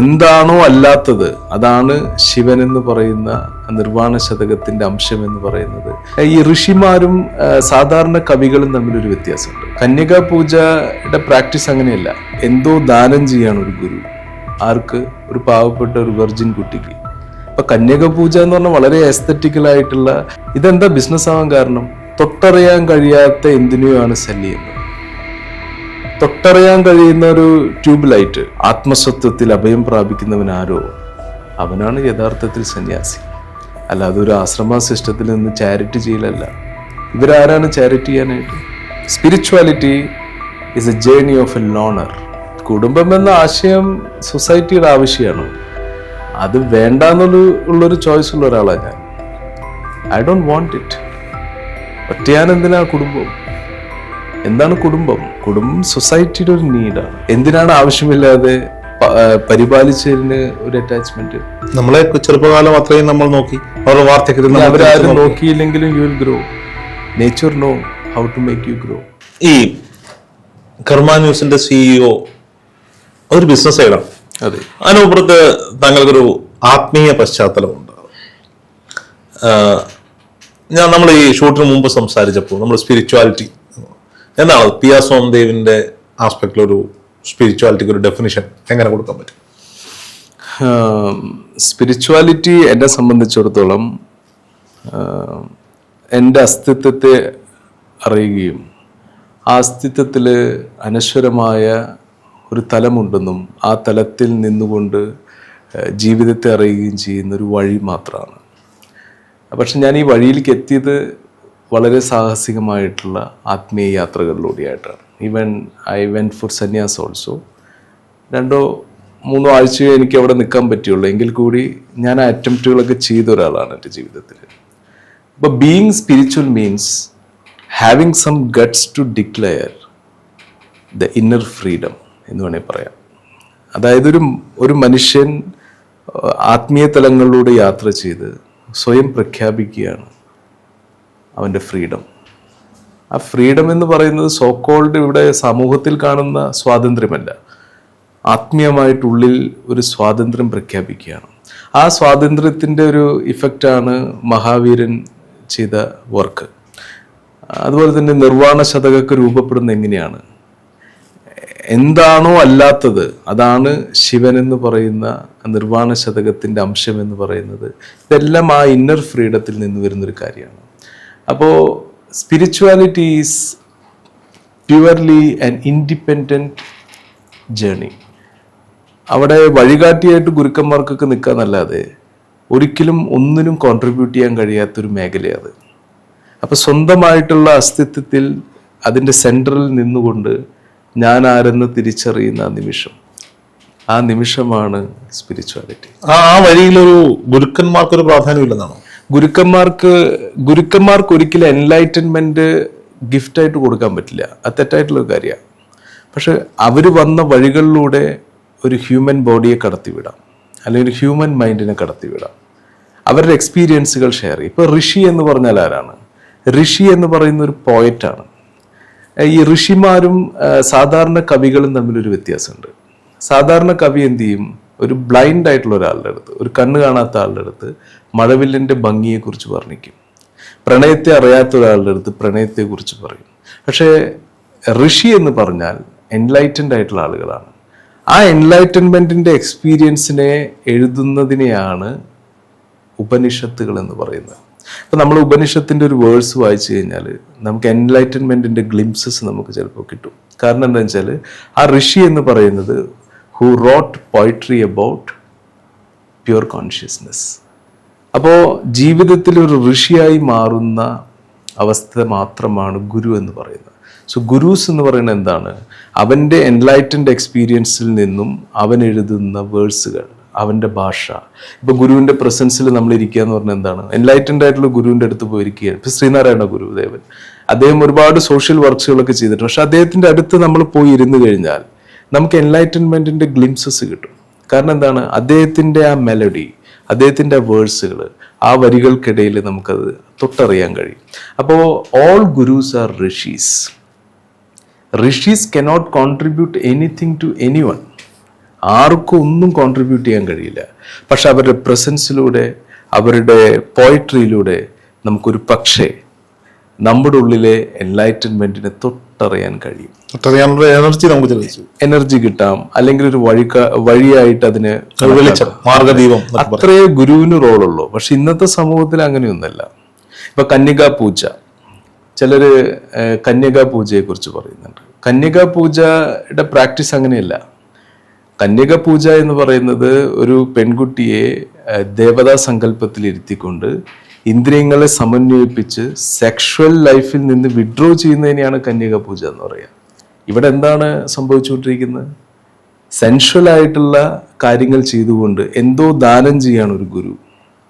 എന്താണോ അല്ലാത്തത് അതാണ് ശിവൻ എന്ന് പറയുന്ന നിർവാണ ശതകത്തിന്റെ അംശം എന്ന് പറയുന്നത്. ഈ ഋഷിമാരും സാധാരണ കവികളും തമ്മിലൊരു വ്യത്യാസമുണ്ട്. കന്യകാ പൂജയുടെ പ്രാക്ടീസ് അങ്ങനെയല്ല. എന്തോ ദാനം ചെയ്യാണ് ഒരു ഗുരു ആർക്ക്? ഒരു പാവപ്പെട്ട ഒരു വെർജിൻ കുട്ടിക്ക്. അപ്പൊ കന്യക പൂജ എന്ന് പറഞ്ഞാൽ വളരെ എസ്തറ്റിക്കലായിട്ടുള്ള, ഇതെന്താ ബിസിനസ് ആവാൻ കാരണം? തൊട്ടറിയാൻ കഴിയാത്ത എന്തിനെയോ ആണ് സെല്ല് ചെയ്യുന്നത്. തൊട്ടറിയാൻ കഴിയുന്ന ഒരു ട്യൂബ് ലൈറ്റ്, ആത്മസത്വത്തിൽ അഭയം പ്രാപിക്കുന്നവനാരോ അവനാണ് യഥാർത്ഥത്തിൽ സന്യാസി. അല്ലാതെ ഒരു ആശ്രമ സിസ്റ്റത്തിൽ നിന്ന് ചാരിറ്റി ചെയ്യലല്ല. ഇവരാരാണ് ചാരിറ്റി ചെയ്യാനായിട്ട്? Spirituality is A journey of a loner. കുടുംബം എന്ന ആശയം സൊസൈറ്റിയുടെ ആവശ്യമാണ്. അത് വേണ്ടെന്നുള്ളൊരു ചോയ്സ് ഉള്ള ഒരാളാണ് ഞാൻ. I don't want it. ഒറ്റ ഞാൻ എന്തിനാ കുടുംബം? എന്താണ് കുടുംബം? കുടുംബം സൊസൈറ്റിയുടെ ഒരു നീഡാണ്. എന്തിനാണ് ആവശ്യമില്ലാതെ പരിപാലിച്ചതിന് ഒരു അറ്റാച്ച്മെന്റ്? നമ്മളെ ചെറുപ്പകാലം അത്രയും നമ്മൾ നോക്കി, അവരുടെ വാർദ്ധക്യത്തിൽ അവരാരും നോക്കിയില്ലെങ്കിലും you will grow. Nature know how to make you grow. ഈ കർമ്മ ന്യൂസിന്റെ CEO ഒരു ബിസിനസ് സൈഡാണ്. അതെ. അതിനപ്പുറത്ത് താങ്കൾക്കൊരു ആത്മീയ പശ്ചാത്തലമുണ്ട്. നമ്മൾ ഈ ഷൂട്ടിന് മുമ്പ് സംസാരിച്ചപ്പോൾ നമ്മൾ സ്പിരിച്വാലിറ്റി എന്താണ്, പിയ സോംദേവിന്റെ ആസ്പെക്റ്റിൽ ഒരു സ്പിരിച്വാലിറ്റിക്ക് ഒരു ഡെഫിനിഷൻ എങ്ങനെ കൊടുക്കാൻ പറ്റും? സ്പിരിച്വാലിറ്റി എന്നെ സംബന്ധിച്ചിടത്തോളം എൻ്റെ അസ്തിത്വത്തെ അറിയുകയും ആ അസ്തിത്വത്തിൽ അനശ്വരമായ ഒരു തലമുണ്ടെന്നും ആ തലത്തിൽ നിന്നുകൊണ്ട് ജീവിതത്തെ അറിയുകയും ചെയ്യുന്ന ഒരു വഴി മാത്രമാണ്. പക്ഷെ ഞാൻ ഈ വഴിയിലേക്ക് എത്തിയത് വളരെ സാഹസികമായിട്ടുള്ള ആത്മീയ യാത്രകളിലൂടെയായിട്ടാണ്. Even I went for sanyas also. 2-3 ആഴ്ചയോ എനിക്ക് അവിടെ നിൽക്കാൻ പറ്റുള്ളൂ. എങ്കിൽ കൂടി ഞാൻ ആ അറ്റംപ്റ്റുകളൊക്കെ ചെയ്ത ഒരാളാണ് എൻ്റെ ജീവിതത്തിൽ. അപ്പോൾ being spiritual means having some guts to declare the inner freedom എന്ന് വേണമെങ്കിൽ പറയാം. അതായത് ഒരു മനുഷ്യൻ ആത്മീയ തലങ്ങളിലൂടെ യാത്ര ചെയ്ത് സ്വയം പ്രഖ്യാപിക്കുകയാണ് അവൻ്റെ ഫ്രീഡം. ആ ഫ്രീഡം എന്ന് പറയുന്നത് സോക്കോൾഡ് ഇവിടെ സമൂഹത്തിൽ കാണുന്ന സ്വാതന്ത്ര്യമല്ല, ആത്മീയമായിട്ടുള്ളിൽ ഒരു സ്വാതന്ത്ര്യം പ്രഖ്യാപിക്കുകയാണ്. ആ സ്വാതന്ത്ര്യത്തിൻ്റെ ഒരു ഇഫക്റ്റാണ് മഹാവീരൻ ചെയ്ത വർക്ക്. അതുപോലെ തന്നെ നിർവാണ ശതകമൊക്കെ രൂപപ്പെടുന്ന എങ്ങനെയാണ്? എന്താണോ അല്ലാത്തത് അതാണ് ശിവൻ എന്ന് പറയുന്ന നിർവാണ ശതകത്തിൻ്റെ അംശം എന്ന് പറയുന്നത്. ഇതെല്ലാം ആ ഇന്നർ ഫ്രീഡത്തിൽ നിന്ന് വരുന്നൊരു കാര്യമാണ്. അപ്പോൾ spirituality is purely an independent journey. അവിടെ വഴികാട്ടിയായിട്ട് ഗുരുക്കന്മാർക്കൊക്കെ നിൽക്കാന്നല്ലാതെ ഒരിക്കലും ഒന്നിനും കോൺട്രിബ്യൂട്ട് ചെയ്യാൻ കഴിയാത്തൊരു മേഖലയത്. അപ്പോൾ സ്വന്തമായിട്ടുള്ള അസ്തിത്വത്തിൽ അതിൻ്റെ സെൻറ്ററിൽ നിന്നുകൊണ്ട് ഞാൻ ആരെന്ന് തിരിച്ചറിയുന്ന ആ നിമിഷമാണ് സ്പിരിച്വാലിറ്റി. ആ വഴിയിലൊരു ഗുരുക്കന്മാർക്കൊരു പ്രാധാന്യമില്ലെന്നാണോ? ഗുരുക്കന്മാർക്ക് ഒരിക്കലും എൻലൈറ്റൻമെന്റ് ഗിഫ്റ്റായിട്ട് കൊടുക്കാൻ പറ്റില്ല. അത് തെറ്റായിട്ടുള്ളൊരു കാര്യമാണ്. പക്ഷെ അവർ വന്ന വഴികളിലൂടെ ഒരു ഹ്യൂമൻ ബോഡിയെ കടത്തിവിടാം, അല്ലെങ്കിൽ ഒരു ഹ്യൂമൻ മൈൻഡിനെ കടത്തിവിടാം. അവരുടെ എക്സ്പീരിയൻസുകൾ ഷെയർ ചെയ്യും. ഇപ്പോൾ ഋഷി എന്ന് പറഞ്ഞാൽ ആരാണ്? ഋഷി എന്ന് പറയുന്ന ഒരു പോയറ്റാണ്. ഈ ഋഷിമാരും സാധാരണ കവികളും തമ്മിലൊരു വ്യത്യാസമുണ്ട്. സാധാരണ കവി എന്ത് ചെയ്യും? ഒരു ബ്ലൈൻഡ് ആയിട്ടുള്ള ഒരാളുടെ അടുത്ത്, ഒരു കണ്ണ് കാണാത്ത ആളുടെ അടുത്ത് മഴവില്ലിൻ്റെ ഭംഗിയെക്കുറിച്ച് വർണ്ണിക്കും. പ്രണയത്തെ അറിയാത്ത ഒരാളുടെ അടുത്ത് പ്രണയത്തെക്കുറിച്ച് പറയും. പക്ഷേ ഋഷി എന്ന് പറഞ്ഞാൽ എൻലൈറ്റൻഡ് ആയിട്ടുള്ള ആളുകളാണ്. ആ എൻലൈറ്റൻമെൻറ്റിൻ്റെ എക്സ്പീരിയൻസിനെ എഴുതുന്നതിനെയാണ് ഉപനിഷത്തുകൾ എന്ന് പറയുന്നത്. അപ്പം നമ്മൾ ഉപനിഷത്തിൻ്റെ ഒരു വേഴ്സ് വായിച്ചു കഴിഞ്ഞാൽ നമുക്ക് എൻലൈറ്റൻമെൻറ്റിൻ്റെ ഗ്ലിംസസ് നമുക്ക് ചിലപ്പോൾ കിട്ടും. കാരണം എന്താണെന്ന് വെച്ചാൽ ആ ഋഷി എന്ന് പറയുന്നത് who wrote poetry about pure consciousness. അപ്പോൾ ജീവിതത്തിൽ ഒരു ഋഷിയായി മാറുന്ന അവസ്ഥ മാത്രമാണ് ഗുരു എന്ന് പറയുന്നത്. സോ ഗുരുസ് എന്ന് പറയുന്നത് എന്താണ്? അവൻ്റെ എൻലൈറ്റൻഡ് എക്സ്പീരിയൻസിൽ നിന്നും അവൻ എഴുതുന്ന വേഴ്സുകൾ, അവൻ്റെ ഭാഷ. ഇപ്പോൾ ഗുരുവിൻ്റെ പ്രസൻസിൽ നമ്മൾ ഇരിക്കുക എന്ന് പറഞ്ഞാൽ എന്താണ്? എൻലൈറ്റൻഡ് ആയിട്ടുള്ള ഗുരുവിൻ്റെ അടുത്ത് പോയിരിക്കുകയാണ്. ഇപ്പോൾ ശ്രീനാരായണ ഗുരുദേവൻ, അദ്ദേഹം ഒരുപാട് സോഷ്യൽ വർക്ക്സുകളൊക്കെ ചെയ്തിട്ടുണ്ട്. പക്ഷെ അദ്ദേഹത്തിൻ്റെ അടുത്ത് നമ്മൾ പോയി ഇരുന്ന് കഴിഞ്ഞാൽ നമുക്ക് എൻലൈറ്റൻമെൻറ്റിൻ്റെ ഗ്ലിംസസ് കിട്ടും. കാരണം എന്താണ്? അദ്ദേഹത്തിൻ്റെ ആ മെലഡി, അദ്ദേഹത്തിൻ്റെ വേഴ്സുകൾ, ആ വരികൾക്കിടയിൽ നമുക്കത് തൊട്ടറിയാൻ കഴിയും. അപ്പോൾ all gurus are rishis. Rishis cannot contribute anything to anyone. ആർക്കും ഒന്നും കോൺട്രിബ്യൂട്ട് ചെയ്യാൻ കഴിയില്ല. പക്ഷെ അവരുടെ പ്രസൻസിലൂടെ, അവരുടെ പോയട്രിയിലൂടെ നമുക്കൊരു പക്ഷേ നമ്മുടെ ഉള്ളിലെ എൻലൈറ്റൻമെന്റിനെ തൊട്ടറിയാൻ കഴിയും. എനർജി നമുക്ക് ലഭിച്ചു, എനർജി കിട്ടാം, അല്ലെങ്കിൽ ഒരു വഴിയായിട്ട് അതിന് മാർഗദീപം. അത്രേ ഗുരുവിന് റോളുള്ളൂ. പക്ഷെ ഇന്നത്തെ സമൂഹത്തിൽ അങ്ങനെയൊന്നല്ല. ഇപ്പൊ കന്യകാ പൂജ, ചിലര് കന്യകാ പൂജയെ കുറിച്ച് പറയുന്നുണ്ട്. കന്യകാ പൂജയുടെ പ്രാക്ടീസ് അങ്ങനെയല്ല. കന്യകാ പൂജ എന്ന് പറയുന്നത് ഒരു പെൺകുട്ടിയെ ദേവതാ സങ്കല്പത്തിൽ ഇരുത്തിക്കൊണ്ട് ഇന്ദ്രിയങ്ങളെ സമന്വയിപ്പിച്ച് സെക്ഷുവൽ ലൈഫിൽ നിന്ന് വിഡ്രോ ചെയ്യുന്നതിനെയാണ് കന്യകാ പൂജ എന്ന് പറയുക. ഇവിടെ എന്താണ് സംഭവിച്ചുകൊണ്ടിരിക്കുന്നത്? സെൻഷ്വൽ ആയിട്ടുള്ള കാര്യങ്ങൾ ചെയ്തുകൊണ്ട് എന്തോ ദാനം ചെയ്യാണ് ഒരു ഗുരു.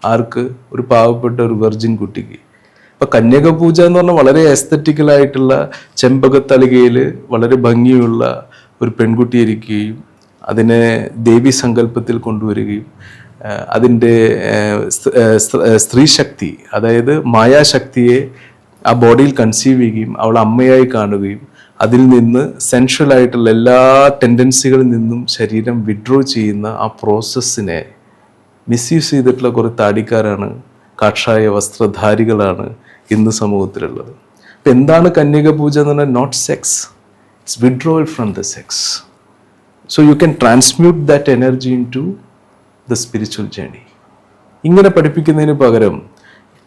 ആർക്ക്? ഒരു പാവപ്പെട്ട ഒരു വെർജിൻ കുട്ടിക്ക്. ഇപ്പൊ കന്യക പൂജ എന്ന് പറഞ്ഞാൽ വളരെ എസ്തറ്റിക്കലായിട്ടുള്ള ചെമ്പകത്തളികയിൽ വളരെ ഭംഗിയുള്ള ഒരു പെൺകുട്ടി ഇരിക്കുകയും അതിനെ ദേവി സങ്കല്പത്തിൽ കൊണ്ടുവരികയും അതിൻ്റെ സ്ത്രീ ശക്തി, അതായത് മായാശക്തിയെ ആ ബോഡിയിൽ കൺസീവ് ചെയ്യുകയും അവൾ അമ്മയായി കാണുകയും അതിൽ നിന്ന് സെൻഷ്വൽ ആയിട്ടുള്ള എല്ലാ ടെൻഡൻസികളിൽ നിന്നും ശരീരം വിഡ്രോ ചെയ്യുന്ന ആ പ്രോസസ്സിനെ മിസ്യൂസ് ചെയ്തിട്ടുള്ള കുറേ താടിക്കാരാണ്, കാഷായ വസ്ത്രധാരികളാണ് ഇന്ന് സമൂഹത്തിലുള്ളത്. അപ്പം എന്താണ് കന്യക പൂജ എന്ന് പറഞ്ഞാൽ? Not sex, it's withdrawal from the sex. So you can transmute that energy into the spiritual journey. ഇങ്ങനെ പഠിപ്പിക്കുന്നതിന് പകരം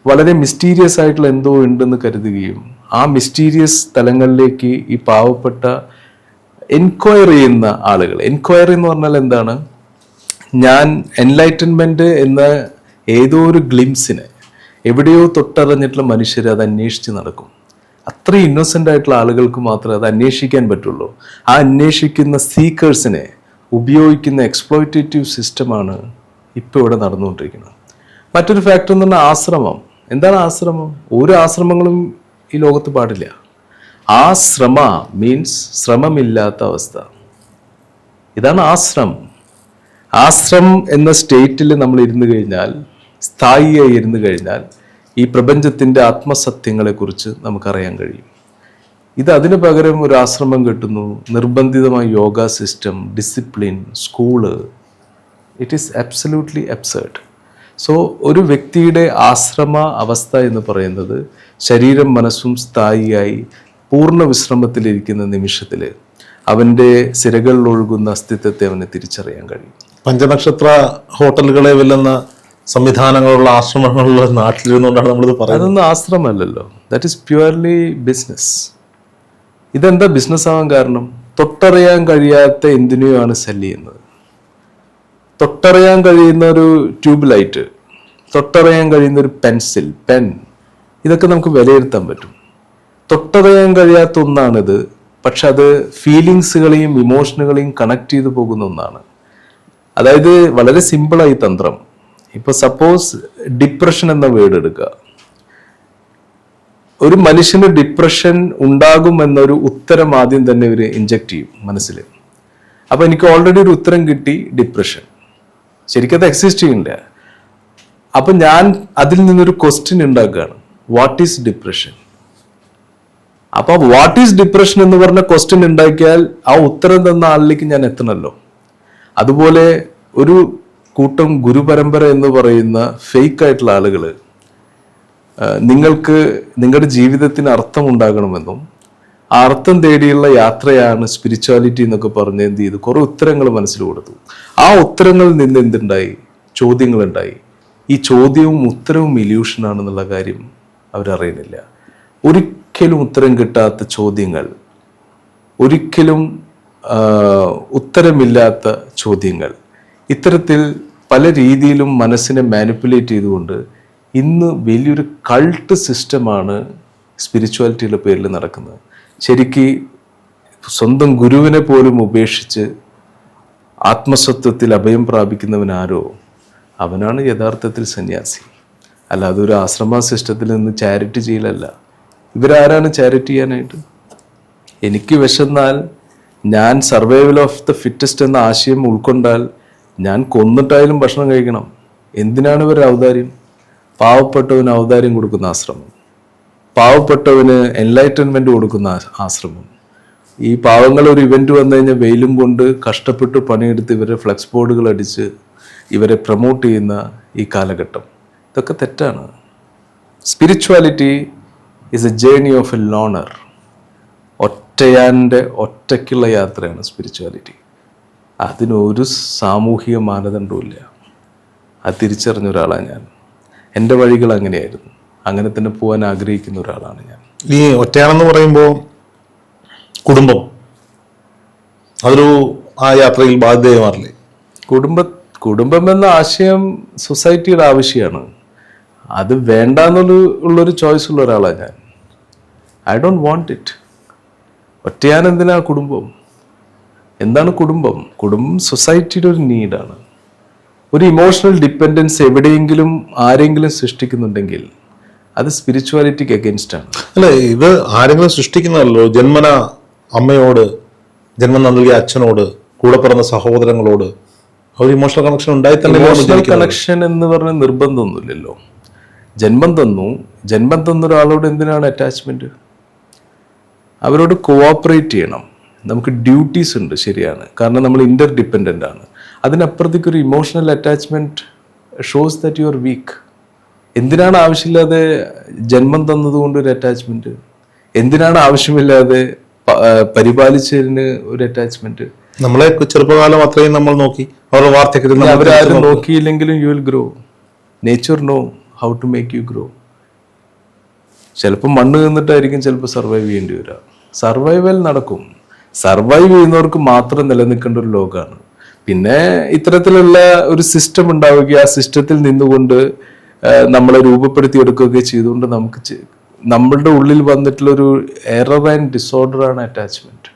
വളരെ മിസ്റ്റീരിയസ് ആയിട്ടുള്ള എന്തോ ഉണ്ടെന്ന് കരുതുകയും ആ മിസ്റ്റീരിയസ് തലങ്ങളിലേക്ക് ഈ പാവപ്പെട്ട എൻക്വയറി ചെയ്യുന്ന ആളുകൾ, എൻക്വയറി എന്ന് പറഞ്ഞാൽ എന്താണ്? ഞാൻ എൻലൈറ്റൻമെന്റ് എന്ന ഏതോ ഒരു ഗ്ലിംസിനെ എവിടെയോ തൊട്ടറിഞ്ഞിട്ടുള്ള മനുഷ്യർ അത് അന്വേഷിച്ച് നടക്കും. അത്രയും ഇന്നോസെൻ്റ് ആയിട്ടുള്ള ആളുകൾക്ക് മാത്രമേ അത് അന്വേഷിക്കാൻ പറ്റുള്ളൂ. ആ അന്വേഷിക്കുന്ന സീക്കേഴ്സിനെ ഉപയോഗിക്കുന്ന എക്സ്പ്ലോയിറ്റേറ്റീവ് സിസ്റ്റമാണ് ഇപ്പോൾ ഇവിടെ നടന്നുകൊണ്ടിരിക്കുന്നത്. മറ്റൊരു ഫാക്ടർ എന്ന് പറഞ്ഞാൽ ആശ്രമം. എന്താണ് ആശ്രമം? ഒരു ആശ്രമങ്ങളും ഈ ലോകത്ത് പാടില്ല. ആശ്രമ മീൻസ് ശ്രമമില്ലാത്ത അവസ്ഥ. ഇതാണ് ആശ്രം. ആശ്രം എന്ന സ്റ്റേറ്റിൽ നമ്മൾ ഇരുന്ന് കഴിഞ്ഞാൽ, സ്ഥായിയായി ഇരുന്ന് കഴിഞ്ഞാൽ ഈ പ്രപഞ്ചത്തിൻ്റെ ആത്മസത്യങ്ങളെക്കുറിച്ച് നമുക്കറിയാൻ കഴിയും. ഇത് അതിന് പകരം ഒരു ആശ്രമം കിട്ടുന്നു, നിർബന്ധിതമായ yoga system, discipline, school. It is absolutely absurd. So ഒരു വ്യക്തിയുടെ ആശ്രമ അവസ്ഥ എന്ന് പറയുന്നത് ശരീരം മനസ്സും സ്ഥായിയായി പൂർണ്ണ വിശ്രമത്തിലിരിക്കുന്ന നിമിഷത്തിൽ അവൻ്റെ സിരകളിൽ ഒഴുകുന്ന അസ്തിത്വത്തെ അവന് തിരിച്ചറിയാൻ കഴിയും. പഞ്ചനക്ഷത്ര ഹോട്ടലുകളെ വെല്ലുന്ന സംവിധാനങ്ങളുള്ള ആശ്രമങ്ങളുള്ള നാട്ടിലിരുന്നുകൊണ്ടാണ് നമ്മളിത് പറയുന്നത്. അതൊന്നും ആശ്രമമല്ലല്ലോ, ദാറ്റ് ഈസ് പ്യുവർലി ബിസിനസ്. ഇതെന്താ ബിസിനസ് ആവാൻ കാരണം? തൊട്ടറിയാൻ കഴിയാത്ത എന്തിനെയാണ് സെല് ചെയ്യുന്നത്. തൊട്ടറിയാൻ കഴിയുന്ന ഒരു ട്യൂബ് ലൈറ്റ്, തൊട്ടറിയാൻ കഴിയുന്ന ഒരു പെൻസിൽ, പെൻ, ഇതൊക്കെ നമുക്ക് വിലയിരുത്താൻ പറ്റും. തൊട്ടറിയാൻ കഴിയാത്ത ഒന്നാണിത്, പക്ഷെ അത് ഫീലിങ്സുകളെയും ഇമോഷനുകളെയും കണക്ട് ചെയ്തു പോകുന്ന ഒന്നാണ്. അതായത് വളരെ സിമ്പിളായി തന്ത്രം. ഇപ്പൊ സപ്പോസ് ഡിപ്രഷൻ എന്ന വേർഡ് എടുക്കുക. ഒരു മനുഷ്യന് ഡിപ്രഷൻ ഉണ്ടാകും എന്നൊരു ഉത്തരം ആദ്യം തന്നെ ഇവർ ഇൻജക്ട് ചെയ്യും മനസ്സിൽ. അപ്പൊ എനിക്ക് ഓൾറെഡി ഒരു ഉത്തരം കിട്ടി, ഡിപ്രഷൻ. ശരിക്കും അത് എക്സിസ്റ്റ് ചെയ്യില്ല. അപ്പൊ ഞാൻ അതിൽ നിന്നൊരു ക്വസ്റ്റ്യൻ ഉണ്ടാക്കുകയാണ്, വാട്ട് ഈസ് ഡിപ്രഷൻ? അപ്പൊ വാട്ട് ഈസ് ഡിപ്രഷൻ എന്ന് പറഞ്ഞ ക്വസ്റ്റ്യൻ ഉണ്ടാക്കിയാൽ ആ ഉത്തരം തന്ന ആളിലേക്ക് ഞാൻ എത്തണമല്ലോ. അതുപോലെ ഒരു കൂട്ടം ഗുരുപരമ്പര എന്ന് പറയുന്ന ഫേക്ക് ആയിട്ടുള്ള ആളുകൾ നിങ്ങൾക്ക് നിങ്ങളുടെ ജീവിതത്തിന് അർത്ഥം ഉണ്ടാകണമെന്നും ആ അർത്ഥം തേടിയുള്ള യാത്രയാണ് സ്പിരിച്വാലിറ്റി എന്നൊക്കെ പറഞ്ഞ് എന്ത് ചെയ്തു, കുറെ ഉത്തരങ്ങൾ മനസ്സിൽ കൊടുത്തു. ആ ഉത്തരങ്ങളിൽ നിന്ന് എന്തുണ്ടായി? ചോദ്യങ്ങളുണ്ടായി. ഈ ചോദ്യവും ഉത്തരവും ഇല്യൂഷനാണെന്നുള്ള കാര്യം അവരറിയുന്നില്ല. ഒരിക്കലും ഉത്തരം കിട്ടാത്ത ചോദ്യങ്ങൾ, ഒരിക്കലും ഉത്തരമില്ലാത്ത ചോദ്യങ്ങൾ, ഇത്തരത്തിൽ പല രീതിയിലും മനസ്സിനെ മാനിപ്പുലേറ്റ് ചെയ്തുകൊണ്ട് ഇന്ന് വലിയൊരു കൾട്ട് സിസ്റ്റമാണ് സ്പിരിച്വാലിറ്റിയുടെ പേരിൽ നടക്കുന്നത്. ശരിക്ക് സ്വന്തം ഗുരുവിനെ പോലും ഉപേക്ഷിച്ച് ആത്മസത്വത്തിൽ അഭയം പ്രാപിക്കുന്നവനാരോ അവനാണ് യഥാർത്ഥത്തിൽ സന്യാസി. അല്ലാതെ ഒരു ആശ്രമ സിസ്റ്റത്തിൽ നിന്ന് ചാരിറ്റി ചെയ്യലല്ല. ഇവരാരാണ് ചാരിറ്റി ചെയ്യാനായിട്ട്? എനിക്ക് വിശന്നാൽ ഞാൻ സർവൈവൽ ഓഫ് ദ ഫിറ്റസ്റ്റ് എന്ന ആശയം ഉൾക്കൊണ്ടാൽ ഞാൻ കൊന്നിട്ടായാലും ഭക്ഷണം കഴിക്കണം. എന്തിനാണ് ഇവർ ഔദാര്യം? പാവപ്പെട്ടവന് ഔദാര്യം കൊടുക്കുന്ന ആശ്രമം, പാവപ്പെട്ടവന് എൻലൈറ്റൻമെന്റ് കൊടുക്കുന്ന ആശ്രമം, ഈ പാവങ്ങൾ ഒരു ഇവന്റ് വന്നു കഴിഞ്ഞാൽ വെയിലും കൊണ്ട് കഷ്ടപ്പെട്ട് പണിയെടുത്ത് ഇവരെ ഫ്ലെക്സ് ബോർഡുകൾ അടിച്ച് ഇവരെ പ്രൊമോട്ട് ചെയ്യുന്ന ഈ കാലഘട്ടം, ഇതൊക്കെ തെറ്റാണ്. Spirituality is a journey of a loner. ഒറ്റയാൻ്റെ ഒറ്റയ്ക്കുള്ള യാത്രയാണ് സ്പിരിച്വാലിറ്റി. അതിനൊരു സാമൂഹിക മാനദണ്ഡവുമില്ല. അത് തിരിച്ചറിഞ്ഞ ഒരാളാണ് ഞാൻ. എൻ്റെ വഴികൾ അങ്ങനെയായിരുന്നു. അങ്ങനെ തന്നെ പോകാൻ ആഗ്രഹിക്കുന്ന ഒരാളാണ് ഞാൻ. ഈ ഒറ്റയാണെന്ന് പറയുമ്പോൾ കുടുംബം അതൊരു ആ യാത്രയിൽ ബാധ്യതയായി മാറില്ലേ? കുടുംബം എന്ന ആശയം സൊസൈറ്റിയുടെ ആവശ്യമാണ്. അത് വേണ്ട ഉള്ളൊരു ചോയ്സ് ഉള്ള ഒരാളാണ് ഞാൻ. I don't want it. ഒറ്റയാൻ എന്തിനാ കുടുംബം? എന്താണ് കുടുംബം? കുടുംബം സൊസൈറ്റിയുടെ ഒരു നീഡാണ്. ഒരു ഇമോഷണൽ ഡിപ്പെൻഡൻസ് എവിടെയെങ്കിലും ആരെങ്കിലും സൃഷ്ടിക്കുന്നുണ്ടെങ്കിൽ അത് സ്പിരിച്വാലിറ്റിക്ക് അഗൈൻസ്റ്റ് ആണ്. അല്ല, ഇത് ആരെങ്കിലും സൃഷ്ടിക്കുന്നതല്ലോ. ജന്മന അമ്മയോട്, ജന്മം നൽകിയ അച്ഛനോട്, കൂടെ പിറന്ന സഹോദരങ്ങളോട് ഒരു ഇമോഷണൽ കണക്ഷൻ ഉണ്ടായി തന്നെ. ഇമോഷണൽ കണക്ഷൻ എന്ന് പറഞ്ഞ നിർബന്ധമൊന്നുമില്ലല്ലോ. ജന്മം തന്ന ഒരാളോട് എന്തിനാണ് അറ്റാച്ച്മെന്റ്? അവരോട് കോഓപ്പറേറ്റ് ചെയ്യണം. നമുക്ക് ഡ്യൂട്ടീസ് ഉണ്ട്, ശരിയാണ്, കാരണം നമ്മൾ ഇന്റർ ഡിപ്പെൻഡൻ്റ് ആണ്. അതിനപ്പുറത്തേക്ക് ഒരു emotional attachment shows that you are week. എന്തിനാണ് ആവശ്യമില്ലാതെ ജന്മം തന്നതുകൊണ്ട് ഒരു അറ്റാച്ച്മെന്റ്? എന്തിനാണ് ആവശ്യമില്ലാതെ പരിപാലിച്ചതിന് ഒരു അറ്റാച്ച്മെന്റ്? നമ്മളെ ചെറുപ്പകാലം അത്രയും നമ്മൾ നോക്കി, അവരുടെ വാർദ്ധക്യത്തിൽ അവരാരും നോക്കിയില്ലെങ്കിലും you will grow. Nature know how to make you grow. ചിലപ്പോൾ മണ്ണ് നിന്നിട്ടായിരിക്കും ചിലപ്പോൾ സർവൈവ് ചെയ്യേണ്ടി വരിക. സർവൈവൽ നടക്കും. സർവൈവ് ചെയ്യുന്നവർക്ക് മാത്രം നിലനിൽക്കേണ്ട ഒരു ലോകമാണ്. പിന്നെ ഇത്തരത്തിലുള്ള ഒരു സിസ്റ്റം ഉണ്ടാവുകയും ആ സിസ്റ്റത്തിൽ നിന്നുകൊണ്ട് നമ്മളെ രൂപപ്പെടുത്തിയെടുക്കുകയൊക്കെ ചെയ്തുകൊണ്ട് നമ്മളുടെ ഉള്ളിൽ വന്നിട്ടുള്ളൊരു എറർ ആൻഡ് ഡിസോർഡർ ആണ് അറ്റാച്ച്മെന്റ്.